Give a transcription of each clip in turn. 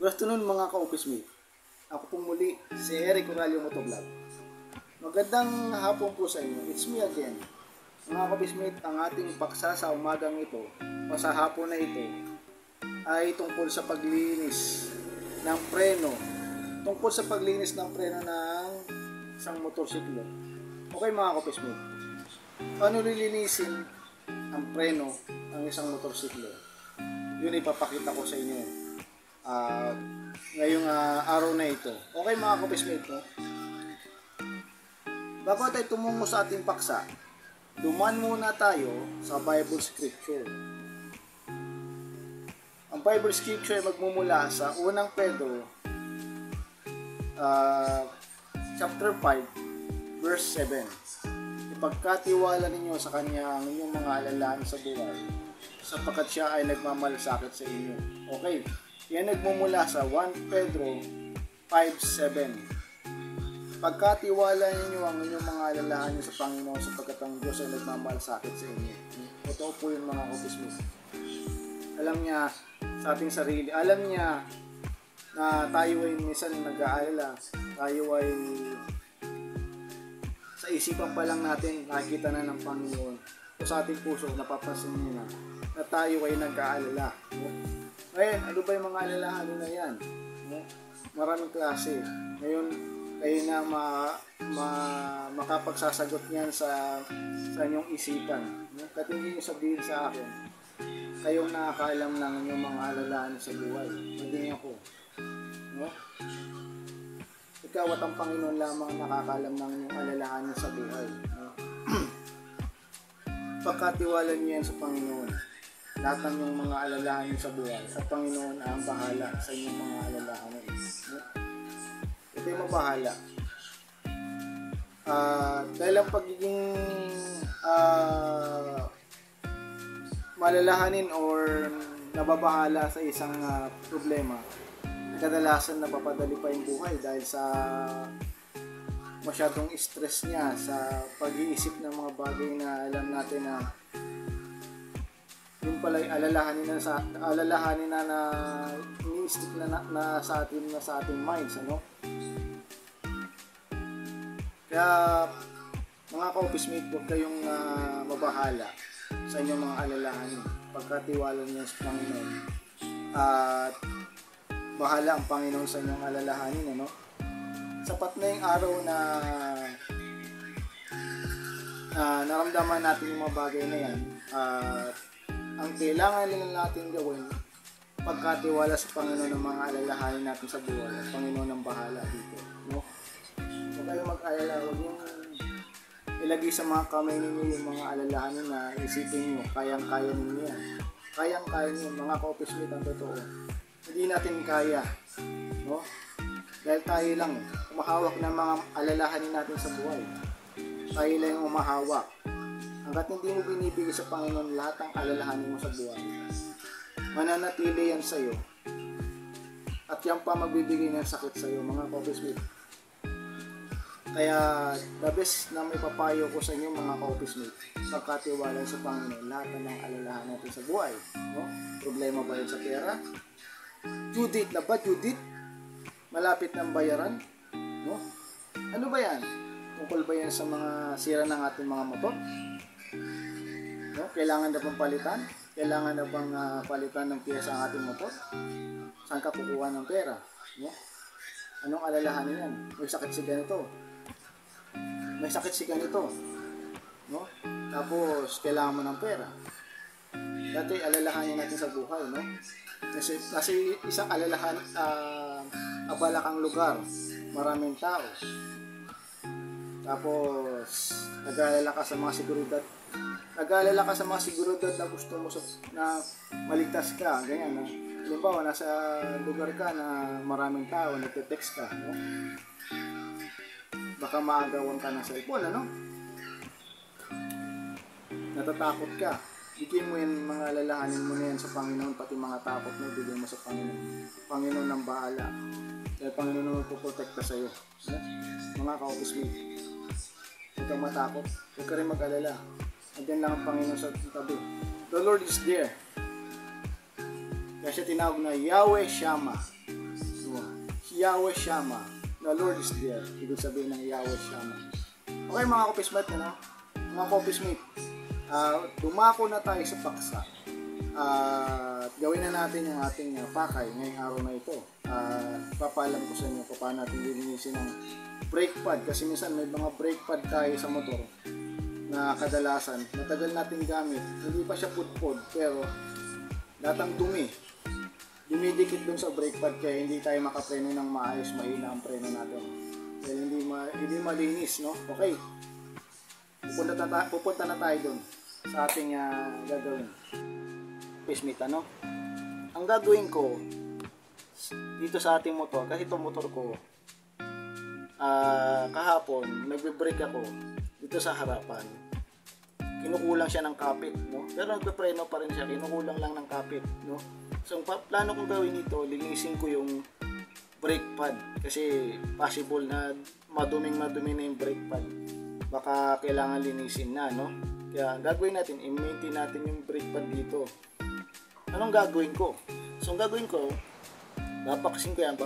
Good afternoon mga ka-office mate. Ako pong muli, si Eric Corralio Motovlog. Magandang hapon po sa inyo. It's me again. Mga ka-office mate, ang ating paksa sa umagang ito o sa hapon na ito ay tungkol sa paglinis ng preno. Tungkol sa paglinis ng preno ng isang motorsiklo. Okay mga ka-office mate. Paano lilinisin ang preno ng isang motorsiklo? Yun ipapakita ko sa inyo ngayong araw na ito. Okay mga ka-office mate, no? Bago tayo tumungo sa ating paksa, dumaan muna tayo sa Bible Scripture. Ang Bible Scripture ay magmumula sa unang Pedro chapter 5 verse 7. Ipagkatiwala ninyo sa Kanya ang inyong mga alalahanin sa buhay, sapagkat Siya ay nagmamalasakit sa inyo. Okay, yan nagmumula sa 1 Pedro 5:7. Pagkatiwala ninyo ang inyong mga alalahanin sa Panginoon, sapagkat ang Diyos ay nagmamalasakit sa inyo. Totoo po yun mga ka-office mate. Alam niya sa ating sarili, alam niya na tayo ay minsan nag-aalala, tayo ay sa isipan pa lang natin nakikita na ng Panginoon, o sa ating puso napapansin niya na tayo ay nag-aalala. Ngayon, ano ba yung mga alalahanin na yan? Maraming klase. Ngayon, kayo na makapagsasagot niyan sa inyong isipan. Kahit hindi nyo sabihin sa akin, kayong nakakaalam ng inyong mga alalahanin sa buhay. Hindi ako. No? Ikaw at ang Panginoon lamang nakakaalam ng inyong alalahanin sa buhay. No? Pagkatiwala niyo yan sa Panginoon, lahat ng inyong mga alalahanin sa buhay, at Panginoon ang bahala sa inyong mga alalahanin. Ito yung mabahala. Dahil ang pagiging malalahanin or nababahala sa isang problema, kadalasan napapadali pa yung buhay dahil sa masyadong stress niya sa pag-iisip ng mga bagay na alam natin na yung pala alalahanin na ini-stick na sa ating minds, ano? Kaya mga ka-office mate, huwag kayong mabahala sa inyong mga alalahanin. Pagkatiwala niyo sa Panginoon at bahala ang Panginoon sa inyong alalahanin, ano? Sapat na yung araw na naramdaman natin yung mga bagay na yan. Ang kailangan lang natin gawin, pagkatiwala sa Panginoon ng mga alalahanin natin sa buhay, at Panginoon ang bahala dito, no? Huwag kayong mag-alala, huwag yung ilagay sa mga kamay ninyo yung mga alalahanin na isipin nyo, kayang-kaya ninyo yan. Kayang-kaya ninyo, mga ka-office mate, ang totoo. Hindi natin kaya, no? Dahil tayo lang, umahawak ng mga alalahanin natin sa buhay. Tayo lang yung umahawak. Hanggat hindi mo binibigay sa Panginoon lahat ng alalahanin mo sa buhay, mananatili yan sa'yo. At yan pa magbibigay ng sakit sa'yo, mga ka-office mate. Kaya, the best na may papayo ko sa inyo, mga ka-office mate, pagkatiwala sa Panginoon lahat ng alalahanin natin sa buhay. No? Problema ba yan sa pera? Due date na ba? Due date? Malapit ng bayaran? No? Ano ba yan? Tungkol ba yan sa mga sira ng ating mga motor? No? Kailangan na bang palitan? Kailangan na bang palitan ng piyesa ang ating motor? Saan ka kukuha ng pera? No? Anong alalahanin yan? May sakit si ganito. May sakit si ganito. No? Tapos, kailangan mo ng pera. Dati, alalahanin natin sa buhay, no? Kasi isang alalahan, abala kang lugar, maraming tao. Tapos, nag-aalala ka sa mga seguridad. Nag-aalala ka sa mga seguridad na gusto mo na maligtas ka, ganyan, no? Halimbawa, nasa lugar ka na maraming tao, nagte-text ka, no? Baka maagawan ka ng cellphone, ano? Natatakot ka. Bigyan mo yan, mga alalahanin mo na yan sa Panginoon, pati mga takot mo, bigyan mo sa Panginoon. Panginoon ang bahala. Dahil Panginoon ang magpuprotekta sa'yo. Mga ka-office mate, huwag kang matakot, huwag ka rin mag-alala. Andiyan lang ang Panginoon sa tabi. The Lord is there. Kaya siya tinawag na Yahweh Shammah. Yahweh Shammah. The Lord is there. Ibig sabihin ng Yahweh Shammah. Okay mga kopismate, ano? Mga kopismate, dumako na tayo sa paksa. Gawin na natin yung ating pakay ngayong araw na ito. Papalam ko sa inyo kung paano natin lilinisin ang brake pad. Kasi minsan may mga brake pad tayo sa motor na kadalasan matagal natin gamit. Hindi pa siya putpod pero datang dumi. Dumidikit dun sa brake pad kaya hindi tayo makapreno ng maayos, mahina ang preno natin. Dahil hindi malinis, no? Okay. Pupunta na tayo dun sa ating gagawin. Pismita, no? Ang gagawin ko dito sa ating motor, kasi itong motor ko kahapon nagbe-brake ako dito sa harapan. Kinukulang siya ng kapit, no? Pero nagpe-preno pa rin siya, kinukulang lang ng kapit, no? So, ang plano kong gawin ito, linisin ko yung brake pad kasi possible na madumi na yung brake pad. Baka kailangan linisin na, no? Kaya ang gagawin natin, i-maintain natin yung brake pad dito. Anong gagawin ko? So, ang gagawin ko, babaklasin ko yan.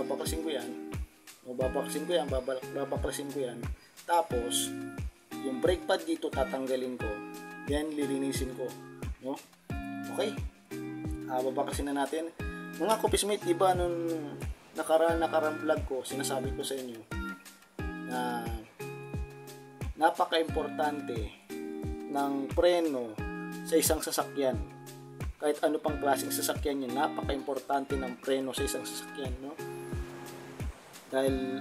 Tapos, yung brake pad dito tatanggalin ko. Then, lilinisin ko. No? Okay? Babaklasin na natin. Mga kopismate, diba nung nakaraan vlog ko, sinasabi ko sa inyo na napaka-importante ng preno sa isang sasakyan. Kahit ano pang klaseng sasakyan yan, napaka-importante ng preno sa isang sasakyan, no? Dahil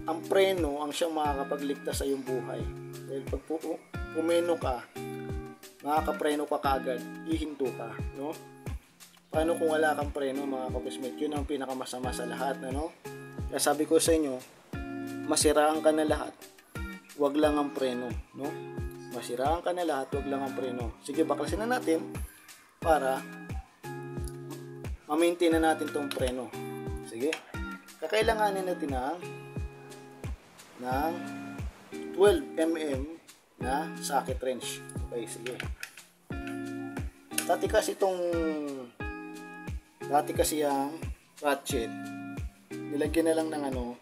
ang preno ang siyang makakapagligtas sa iyong buhay. Dahil pag pumeno ka, makakapreno ka kaagad, ihinto ka, no? Paano kung wala kang preno, mga kopismate? Yun ang pinakamasama sa lahat, no? Kaya sabi ko sa inyo, masiraan ka na lahat, wag lang ang preno, no? Masiraan ka na lahat, wag lang ang preno. Sige, baklasin na natin para ma-maintain na natin tong preno. Sige. Kakailanganin natin ng 12mm na socket wrench. Okay, sige. Dati kasi ang ratchet, nilagyan na lang ng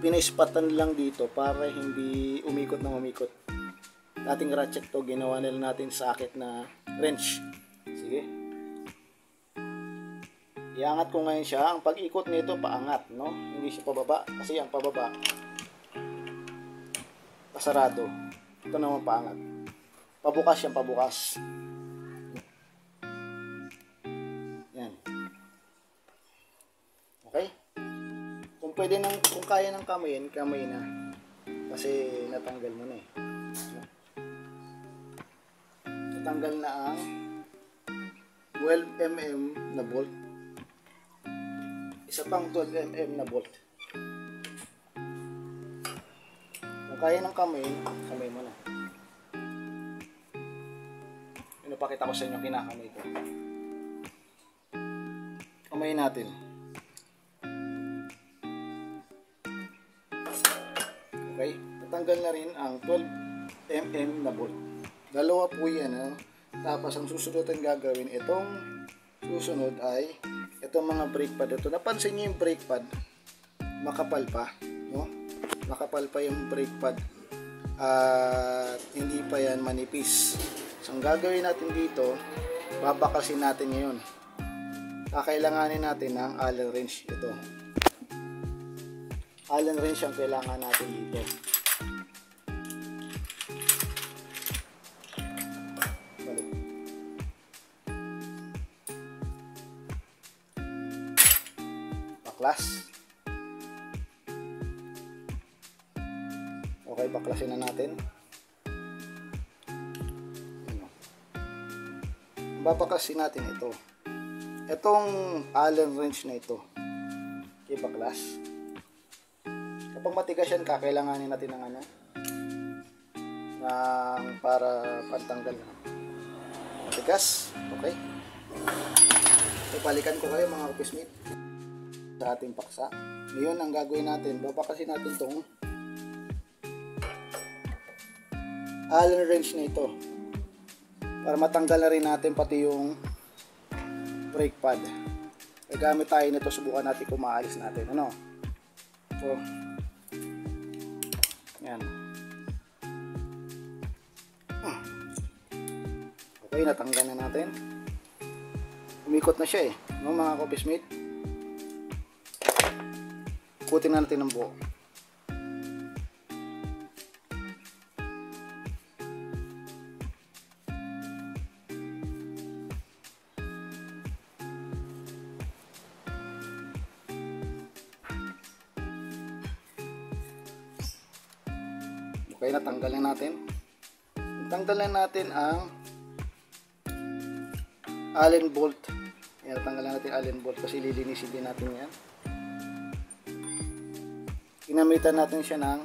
pinaispatan lang dito para hindi umikot ng umikot. Dating ratchet to, ginawa na lang natin socket na wrench. Sige. Iangat ko ngayon siya. Ang pag-ikot nito paangat, no? Hindi siya pababa. Kasi ang pababa pasarado. Ito naman paangat. Pabukas siyang pabukas. Yan. Okay? Kung kaya ng kamay na. Kasi natanggal mo na eh. Natanggal na ang 12mm na bolt. Isa pang 12mm na bolt. Kung kaya ng kamay mo na. Pinapakita ko sa inyo kinakamay ko. Kamay natin. Okay? Natanggal na rin ang 12mm na bolt. Dalawa po yan. Tapos ang susunod ang gagawin, itong susunod ay itong mga brake pad. Ito, napansin nyo yung brake pad, makapal pa, no? Makapal pa yung brake pad at hindi pa yan manipis. So ang gagawin natin dito, babaklasin natin ngayon. Kakailanganin natin ng Allen wrench. Ito, Allen wrench ang kailangan natin dito. Baklas. Okay, baklasin na natin. Babaklasin natin ito. Itong Allen wrench na ito. Okay, baklas. Kapag matigas yan, kakailanganin natin ng para pantanggal na. Matigas. Okay. Balikan ko kayo mga kopismate sa ating paksa. Ngayon ang gagawin natin, babaklasin natin itong Allen wrench na ito para matanggal na rin natin pati yung brake pad. gagamit tayo nito, subukan natin kung maalis natin. Ano? So, yan. Okay, natanggal na natin. Umikot na siya eh. No, mga ka-office-mate? Ikutin na natin ng buo. Okay, natanggal na natin. Natanggal na natin ang Allen bolt. Ayan, natanggal na natin Allen bolt kasi lilinisin din natin yan. Ginamitan natin siya ng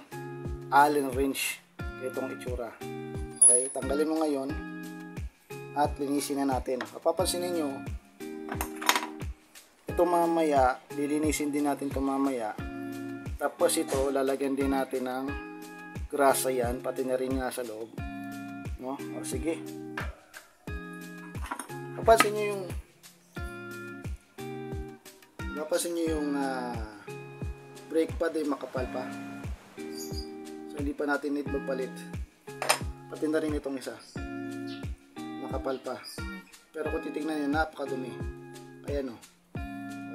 Allen wrench. Itong itsura. Okay, tanggalin mo ngayon at linisin na natin. Mapapansin niyo, ito mamaya, lilinisin din natin ito mamaya. Tapos ito, lalagyan din natin ng grasa yan, pati na rin nga sa loob. No? O sige. Napansin nyo yung brake pad ay makapal pa. So hindi pa natin need magpalit. Pati na rin itong isa. Makapal pa. Pero kung titignan nyo, napakadumi. Ayan o.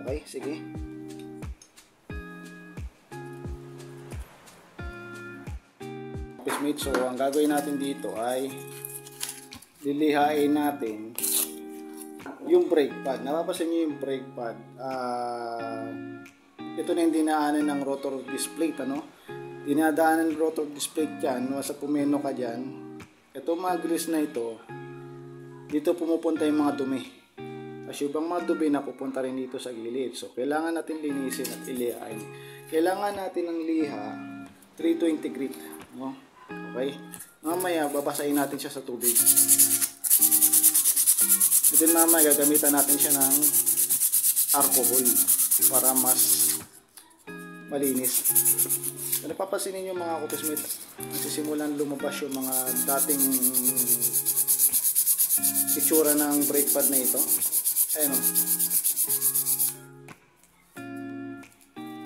Okay, sige. So ang gagawin natin dito ay lilihain natin yung brake pad. Napapansin nyo yung brake pad, ito na yung dinaanan ng rotor disc plate, ano? Dinadaanan ng rotor disc plate yan, sa pumeno ka dyan, ito mga grease na ito, dito pumupunta yung mga dumi. Kasi yung mga dumi na pupunta rin dito sa gilid. So kailangan natin linisin at ilihain. Kailangan natin ng liha 320 grit, no? Okay, mamaya babasahin natin siya sa tubig. And then mamaya gagamitan natin siya ng alcohol para mas malinis. So, napapansin niyo mga ka-office-mate, nagsisimulan lumabas yung mga dating itsura ng brake pad na ito. Ayan o.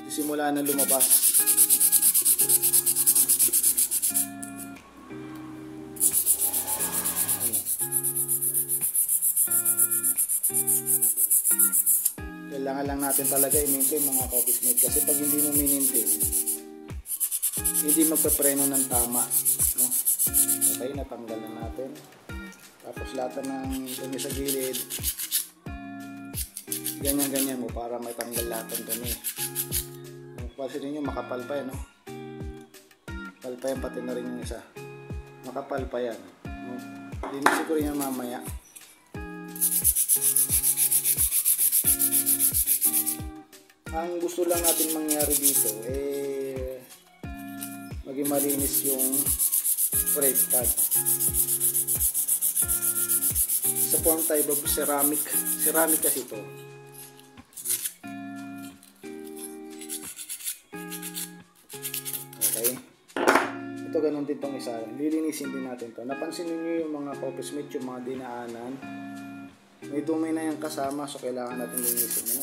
Nagsisimula na lumabas. Kailangan lang natin talaga i-maintain mga ka-office-mate, kasi pag hindi mo maintain, hindi magpapreno ng tama, no? Okay, natanggal na natin. Tapos lahat ng dumi sa gilid, ganyan-ganyan mo para may tanggal lahat ng dumi. Kasi ninyo makapal pa yan, no? Makapal pa yan, pati na rin yung isa. Makapal pa yan, no? Linisin ko rin yan mamaya. Ang gusto lang natin mangyari dito maging malinis yung brake pad. Sa form type of ceramic kasi ito. Okay, ito ganun din tong isa. Lilinisin din natin to. Napansin niyo yung mga ka-office-mate, yung mga dinaanan, may dumi na yung kasama, so kailangan natin linisin, no?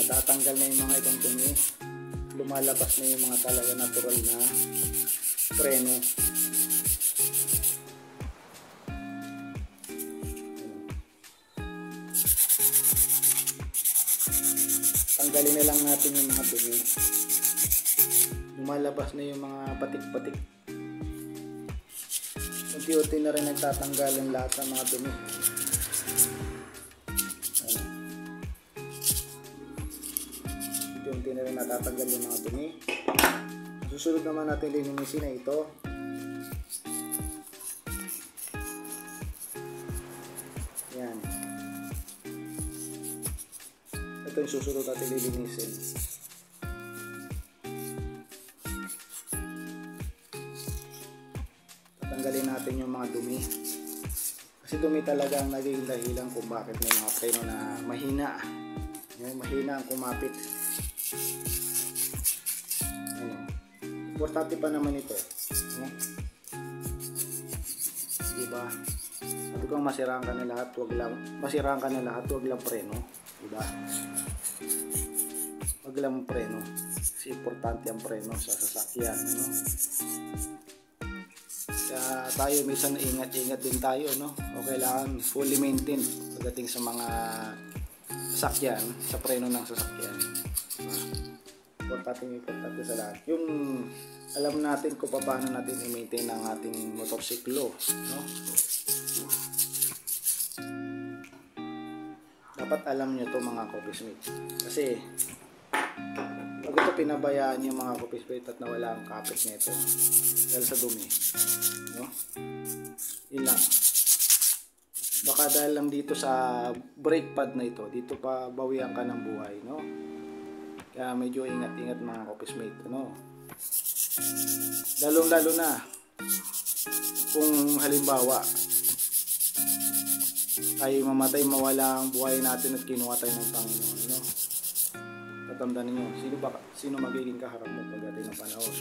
Natatanggal na yung mga itong dumi, lumalabas na yung mga talaga natural na preno. Tanggalin na lang natin yung mga dumi, lumalabas na yung mga patik-patik. Unti-unti na rin nagtatanggal yung lahat ng mga dumi. Unti-unti na rin natatanggal yung mga dumi. Susunod naman natin linisin na ito. Yan. Ito yung susunod natin linisin. Tatanggalin natin yung mga dumi. Kasi dumi talaga ang naging dahilan kung bakit may mga preno na mahina. Mahina ang kumapit. Importante pa naman ito. Diba? Sabi kong masiraan ka na lahat, wag lang preno. Diba? Wag lang preno. Kasi importante ang preno sa sasakyan. Kaya tayo minsan ingat-ingat din tayo, o kailangan fully maintain pagdating sa mga sasakyan, sa preno ng sasakyan. Importante sa lahat. Yung alam natin kung paano natin i-maintain ang ating motorsiklo, Dapat alam nyo to mga Coffeesmate. Kasi pag ito pinabayaan yung mga Coffeesmate at nawala ang kapit nito dahil sa dumi, ilang baka dahil lang dito sa brake pad na ito, dito pa bawian ka ng buhay, Kaya medyo ingat-ingat mga Coffeesmate, Lalo na kung halimbawa ay mamatay, mawala ang buhay natin at kinuha tayo ng Panginoon, Tatandaan niyo, sino magiging kaharap mo pagdating ng panahon,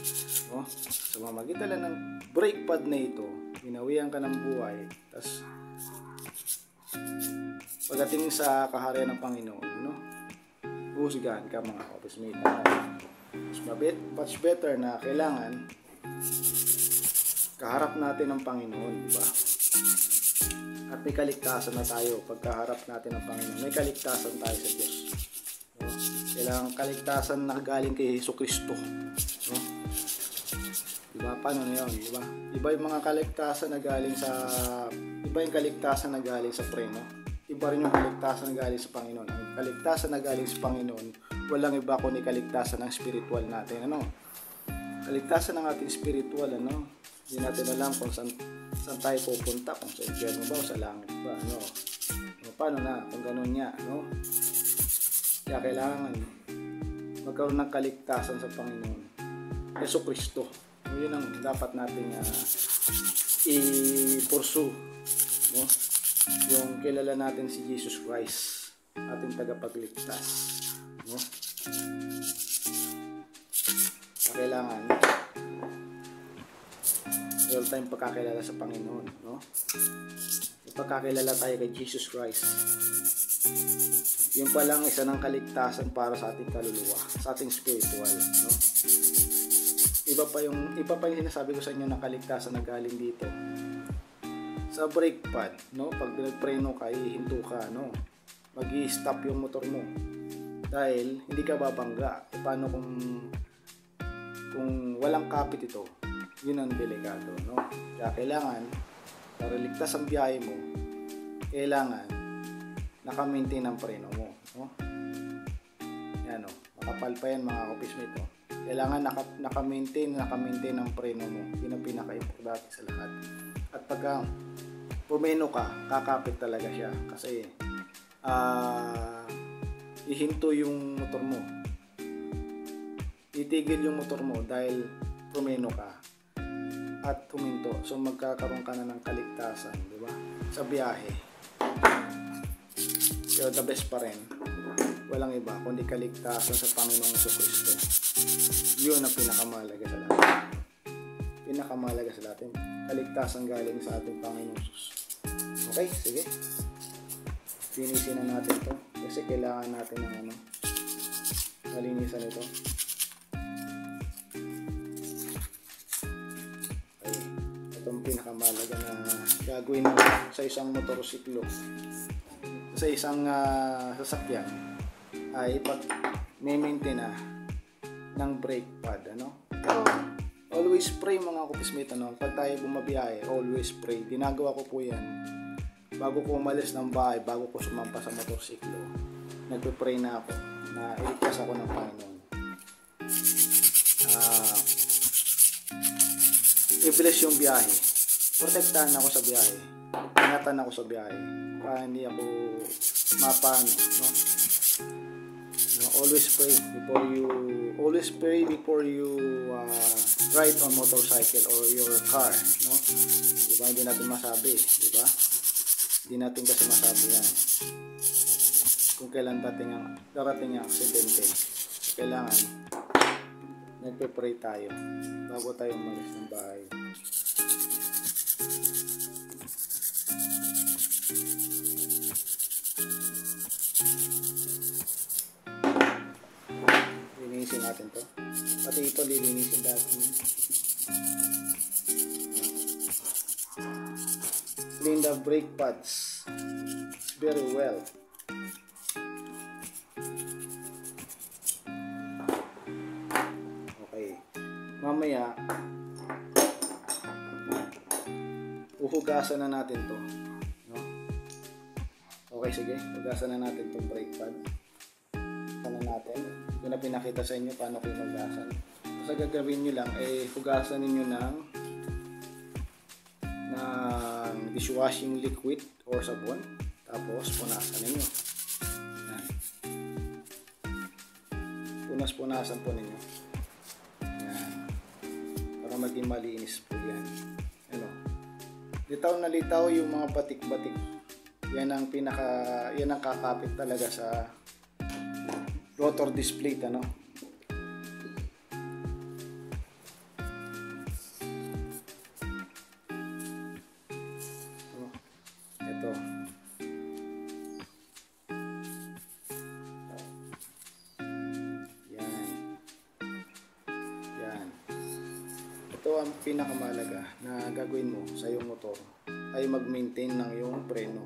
Sa pamamagitan lang ng brake pad na ito, binawian ka ng buhay, tas pagdating sa kaharian ng Panginoon, husgahan ka mga Coffeesmate. Much better na kailangan kaharap natin ng Panginoon, diba? At may kaligtasan na tayo pagkaharap natin ng Panginoon. May kaligtasan tayo sa Diyos. Kailangan kaligtasan na galing kay Jesucristo. Diba? Paano na yun? Diba? Iba yung mga kaligtasan na galing sa preno. Iba rin yung kaligtasan na galing sa Panginoon. Ang kaligtasan na galing sa Panginoon, walang iba kundi kaligtasan ng spiritual natin. Kaligtasan ng ating spiritual, Hindi natin alam kung saan tayo pupunta, kung sa impyerno ba o sa langit ba, Paano na kung gano'n niya, Kaya kailangan magkaroon ng kaligtasan sa Panginoon, Jesucristo. Yun ang dapat nating i-pursue, Yung kilala natin si Jesus Christ, ating tagapagligtas, Kailangan meron tayong pagkakilala sa Panginoon, Pagkakilala tayo kay Jesus Christ. Yung palang isa ng kaligtasan para sa ating kaluluwa, sa ating spiritual, Iba pa yung sinasabi ko sa inyo na kaligtasan na galing dito. Sa brake pad, pag nagpreno ka, hihinto ka, Mag-i-stop yung motor mo. Dahil hindi ka babangga. Paano kung walang kapit ito? Yun ang delikado, Kaya kailangan, para ligtas ang biyahe mo, kailangan naka-maintain ang preno mo, Yan, makapal pa yan mga Coffeesmate, Kailangan naka-maintain ang preno mo. Yun ang pinaka-importante sa lahat. At pagka pumeno ka, kakapit talaga siya. Kasi ihinto yung motor mo. Itigil yung motor mo dahil pumeno ka at huminto. So magkakaroon ka na ng kaligtasan, di ba? Sa biyahe. Pero the best pa rin, walang iba kundi kaligtasan sa Panginoong Jesucristo. Yun ang pinakamahalaga sa lahat. Pinakamahalaga sa lahat. Kaligtasan galing sa ating Panginoong Jesus. Okay, sige. Finisin na natin to kasi kailangan natin ng malinisan ito. Pinakamahalaga na gagawin mo sa isang motorsiklo, sa isang sasakyan, ay pag-maintain ng brake pad, Always pray mga Coffeesmate, pag tayo bumabiyahe, always pray. Ginagawa ko po yan bago ko umalis ng bahay, bago ko sumampa sa motorsiklo. Nagpe-pray na ako na iligtas ako ng Panginoon. I-bless yung biyahe. Protektahan ako sa biyahe. Ingatan ako sa biyahe. Para hindi ako mapano, Always pray before you ride on motorcycle or your car, Diba? Hindi natin masabi, diba? Hindi natin kasi masabi yan kung kailan darating ang aksidente. Kailangan nagpe-pray tayo bago tayo umalis ng bahay. Linisin natin to. Pati ito lilinisin natin. Clean the brake pads very well. Okay. Mamaya uhugasan na natin to. No? Okay, sige. Hugasan na natin tong brake pad. Hugasan na natin. Ito na pinakita sa inyo paano ko hugasan. So, gagawin nyo lang ay hugasan ninyo ng dishwashing liquid or sabon, tapos punasan ninyo. Yan. Punas-punasan po ninyo. Yan. Para maging malinis po yan. Ano? Litaw na litaw yung mga batik-batik. Yan ang kakapit talaga sa rotor display, ano? Ito ang pinakamahalaga na gagawin mo sa iyong motor ay mag-maintain ng iyong preno.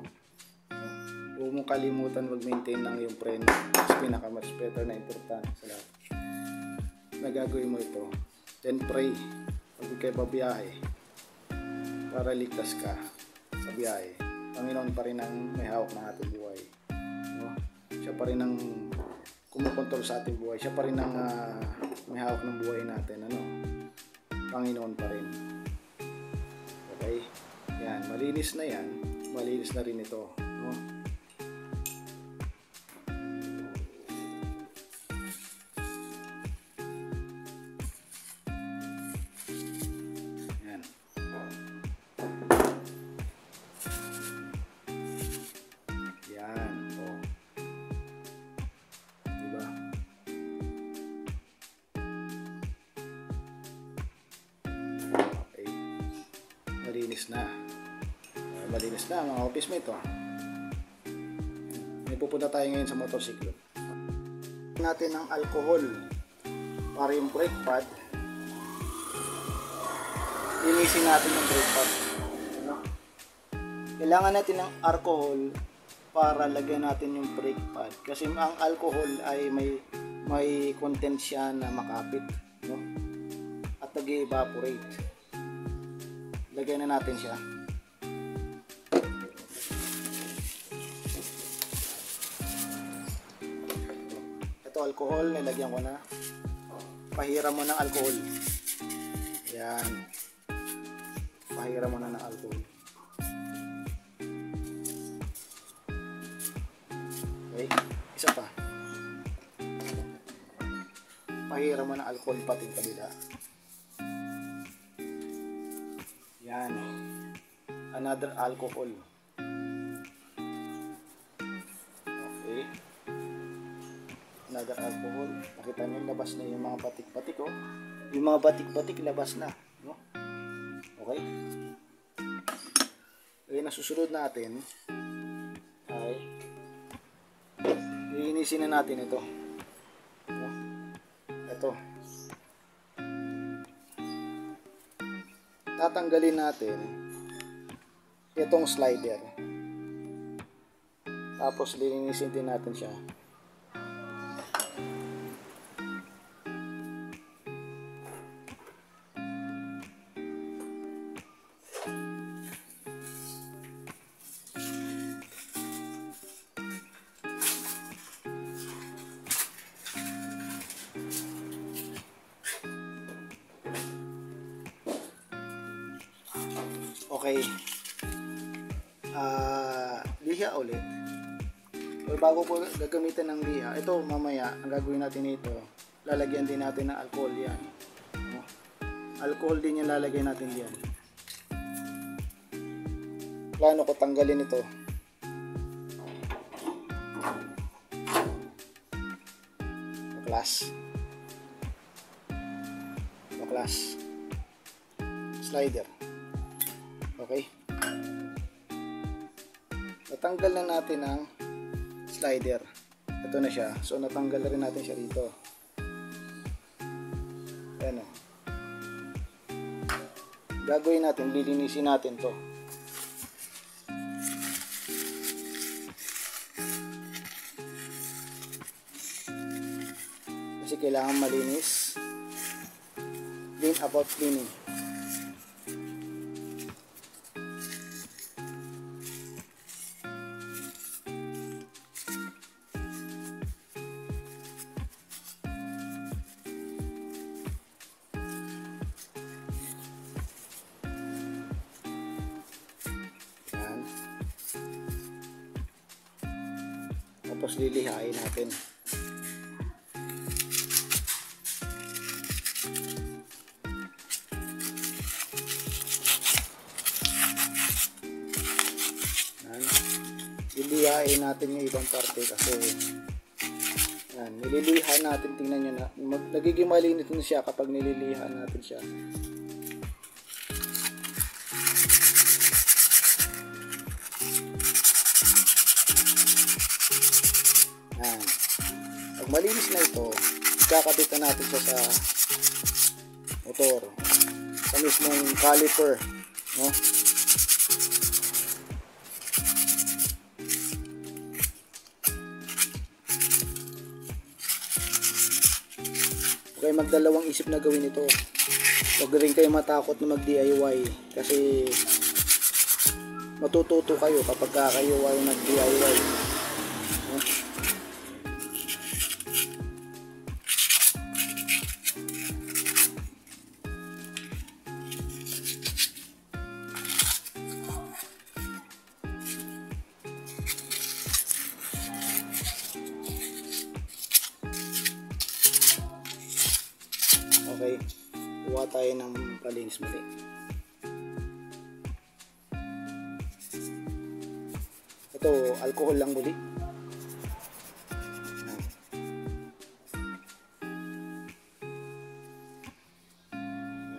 Huwag mong kalimutan mag-maintain ng iyong preno. It's pinaka-much better na importante sa lahat. Na gagawin mo ito. Then pray pag kayo babiyahe para ligtas ka sa biyahe. Panginoon pa rin ang may hawak ng ating buhay. No? Siya pa rin ang kumukontrol sa ating buhay. Siya pa rin ang may hawak ng buhay natin. Ano? Panginoon pa rin. Okay? Yan. Malinis na yan. Malinis na rin ito. No? Yan. Yan. O. Diba? Malinis na mga office mate. May pupunta tayo ngayon sa motorsiklo. Natin ng alcohol para yung brake pad. Linisin natin yung brake pad. Kailangan natin ng alcohol para lagyan natin yung brake pad kasi ang alcohol ay may content siya na makapit, no? At nag-evaporate. Lagyan na natin siya. Alcohol, nilagyan ko na. Pahiram mo ng alcohol. Yan. Pahiram mo na ng alcohol. Okay, isa pa. Pahiram mo ng alcohol pati yung kabila. Yan. Another alcohol. Okay. Another alcohol. Nakita nyo, labas na yung mga batik-batik, oh. Yung mga batik-batik, labas na, no? Okay? Okay, na susunod natin ay linisin na natin ito. No? Ito. Tatanggalin natin itong slider. Tapos linisin din natin siya. Okay. Liha ulit. So, bago ko gagamitin ng liha, ito mamaya, ang gagawin natin ito, lalagyan din natin ng alcohol yan. No? Alcohol din yung lalagyan natin yan. Plano ko tanggalin ito. baklas slider. Okay, natanggal na natin ang slider. Ito na siya. So natanggal na rin natin siya dito. Ayan o. Gagawin natin, lilinisin natin to. Kasi kailangan malinis. Clean about cleaning. Yan. Tapos lilihain natin. Lilihain natin yung ibang parte kasi yan, nililihan natin, tingnan nyo na nagiging malinis na siya kapag nililihan natin siya. Yan. Pag malinis na ito, kakabit na natin siya sa motor, sa mismong caliper, no? Okay, magdalawang isip na gawin ito. Huwag rin kayo matakot na mag-DIY kasi matututo kayo kapag kayo ay nag-DIY. Okay, kuha tayo ng palinis muli. Ito, alcohol lang muli.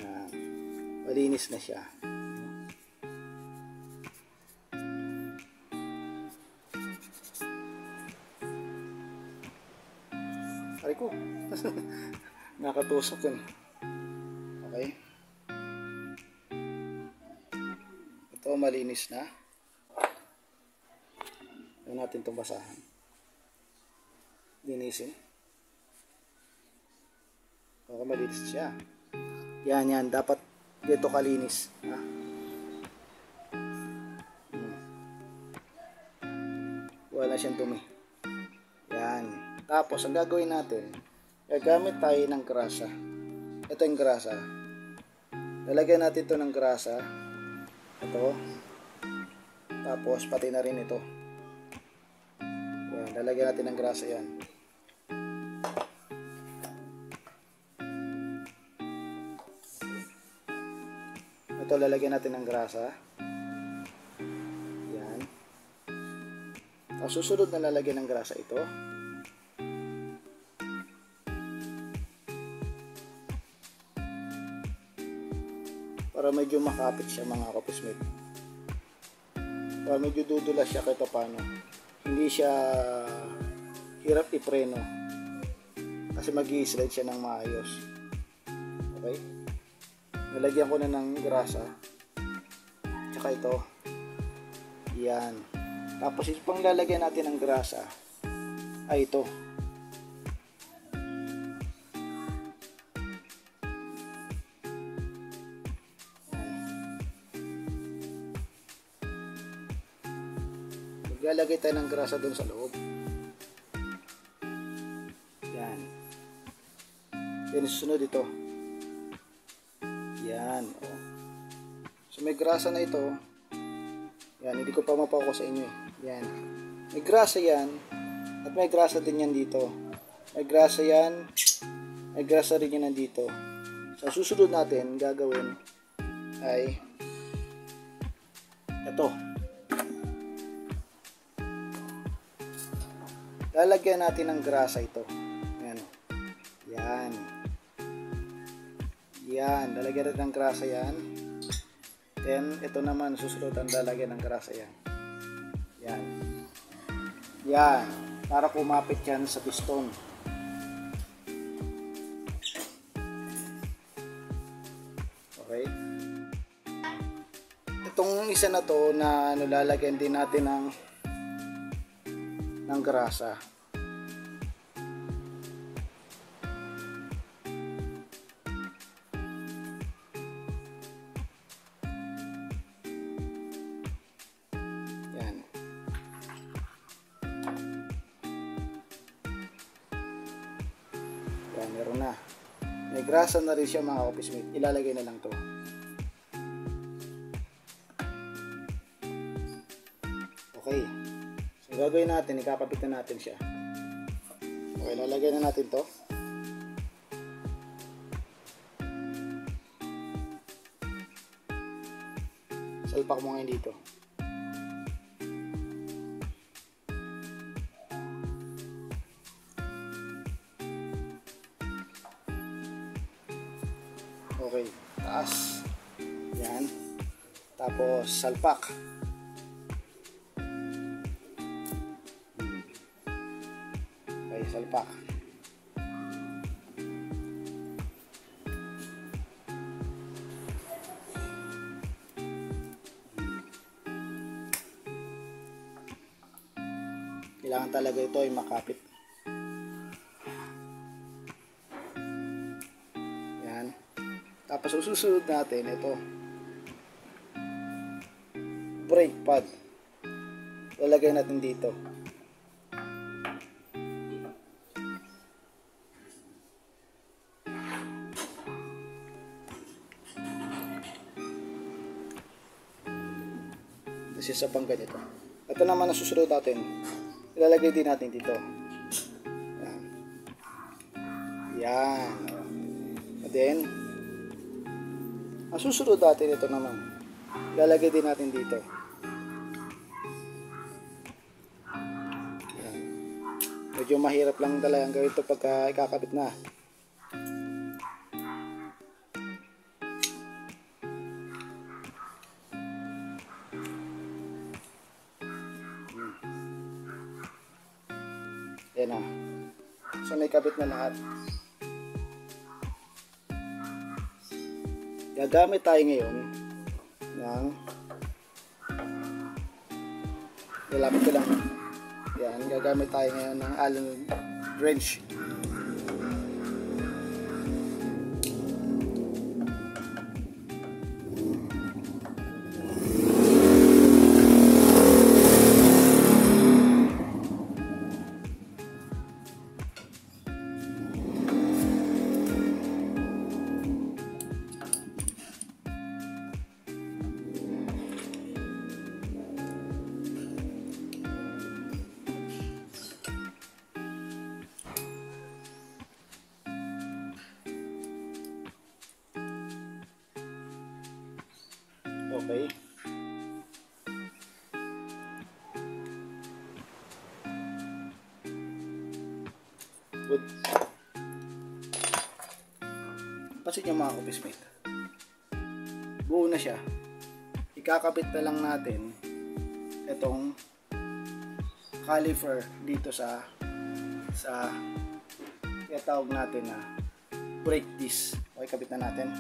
Yan. Malinis na siya. Aray ko. Nakatusok yun. Okay. Ito malinis na. Huwag natin itong basahan. Linisin. Okay, malinis siya. Yan. Dapat dito kalinis. Ha? Wala siyang dumi. Yan. Tapos, ang gagawin natin, gagamit tayo ng grasa. Ito yung grasa. Lalagyan natin ito ng grasa. Ito. Tapos pati na rin ito. Yan, lalagyan natin ng grasa yan. Ito lalagyan natin ng grasa. Yan. Tapos susunod na lalagyan ng grasa ito. Para medyo makapit siya mga kapismate. Para medyo dudulas siya kahit paano. Hindi siya hirap ipreno. Kasi mag-i-slide siya ng maayos. Okay? Nalagyan ko na ng grasa. Tsaka ito. Yan. Tapos ito pang lalagyan natin ng grasa ay ito. Maglalagay tayo ng grasa doon sa loob. Yan. Then susunod ito. Yan. Oh. So may grasa na ito. Yan. Hindi ko pa mapako sa inyo. Yan. May grasa yan. At may grasa din yan dito. May grasa yan. May grasa rin yan nandito. So susunod natin gagawin ay ito. Lalagyan natin ng grasa ito. Ayan. Yan. Yan, lalagyan natin ng grasa yan. Then, ito naman, susunod ang lalagyan ng grasa yan. Yan. Yan. Para kumapit yan sa piston. Okay. Itong isa na to na lalagyan din natin ng grasa. Meron na. May grasa na rin siya mga office mate. Ilalagay na lang to. Okay. So gagawin natin, ikakapit na natin siya. Okay, lalagay na natin to. Salpak mo ngayon dito. Okay, taas. Yan. Tapos salpak. Okay, salpak. Kailangan talaga ito ay makapit. Tapos susunod natin ito, brake pad, lalagay natin dito. Tapos isa pang ganito. Ito naman ang susunod natin, ilalagay din natin dito. Yan. Yan. And then ang susunod natin ito naman, lalagay din natin dito. Ayan. Medyo mahirap lang talagang gawin ito pagka ikakabit na. Ayan na. So may kabit na lahat. Gagamit tayo ngayon ng lalapit ko lang. Yan, gagamit tayo ngayon ng Allen wrench. Okay. Good. Pansin nyo mga office mate. Buo na siya. Ikakabit na lang natin itong caliper dito sa tawag natin na brake disc. Okay, kabit na natin.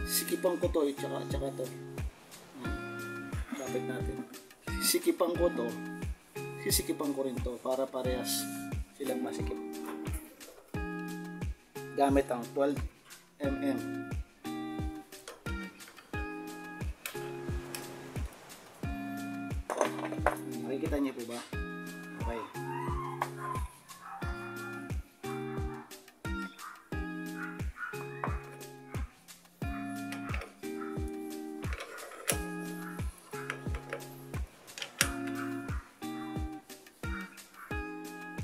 Sikipan ko to, tsaka to. Kapit natin. Sikipan ko to. Sisikipan ko rin to para parehas silang masikip. Gamit ang 12 mm. Nakikita niyo po ba? Okay.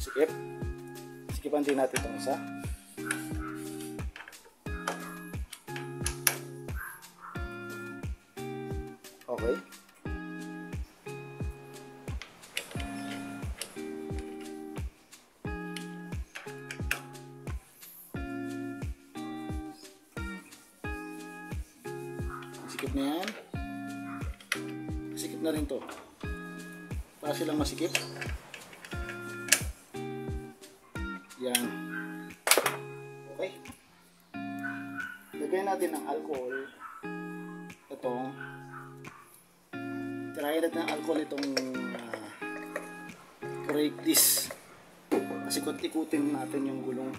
Sikip. Sikipan din natin itong isa. Okay. Sikip na yan. Sikip na rin to. Para silang masikip. Yan. Okay. Lagyan natin ng alcohol. Itong try natin ng alcohol itong break this. Kasi ikutin natin yung gulong.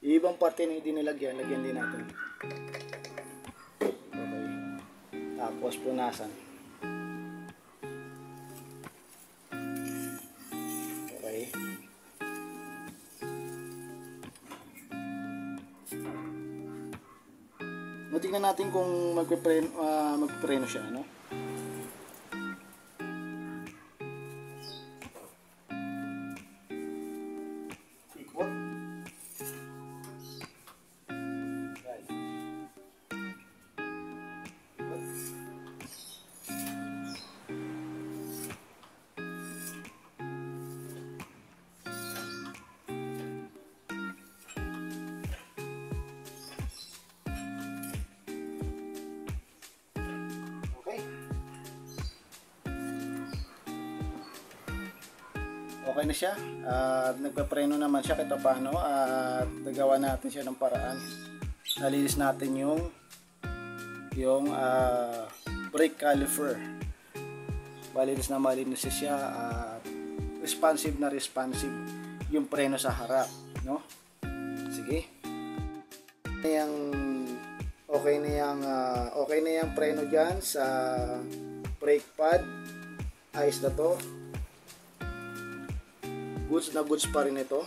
Yung ibang parte na hindi nilagyan, lagyan din natin. Okay. Tapos punasan. Okay. Tingnan natin kung magpipreno siya, no? Ikot. Right. Okay na siya at nagpapreno naman siya kahit paano at nagawa natin siya ng paraan. Nalinis natin yung brake caliper. Malinis na malinis siya at responsive na responsive yung preno sa harap, no? Sige. Okay na yung preno diyan sa brake pad. Ayos na to. Goods na goods pa rin ito.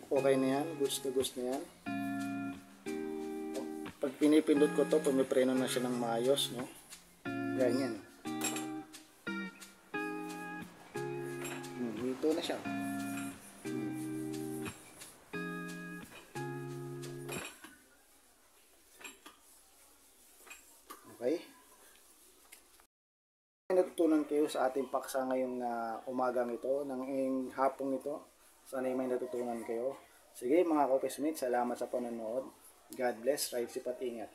Okay na yan. Goods na yan. Pag pinipindot ko to, pumipreno na siya ng maayos, no? Ganyan. Dito na siya. Okay. Natutunan kayo sa ating paksa ngayong umagang ito, ng hapong ito. Sana may natutunan kayo. Sige mga ka-office mates, salamat sa panonood. God bless, ride safe at ingat.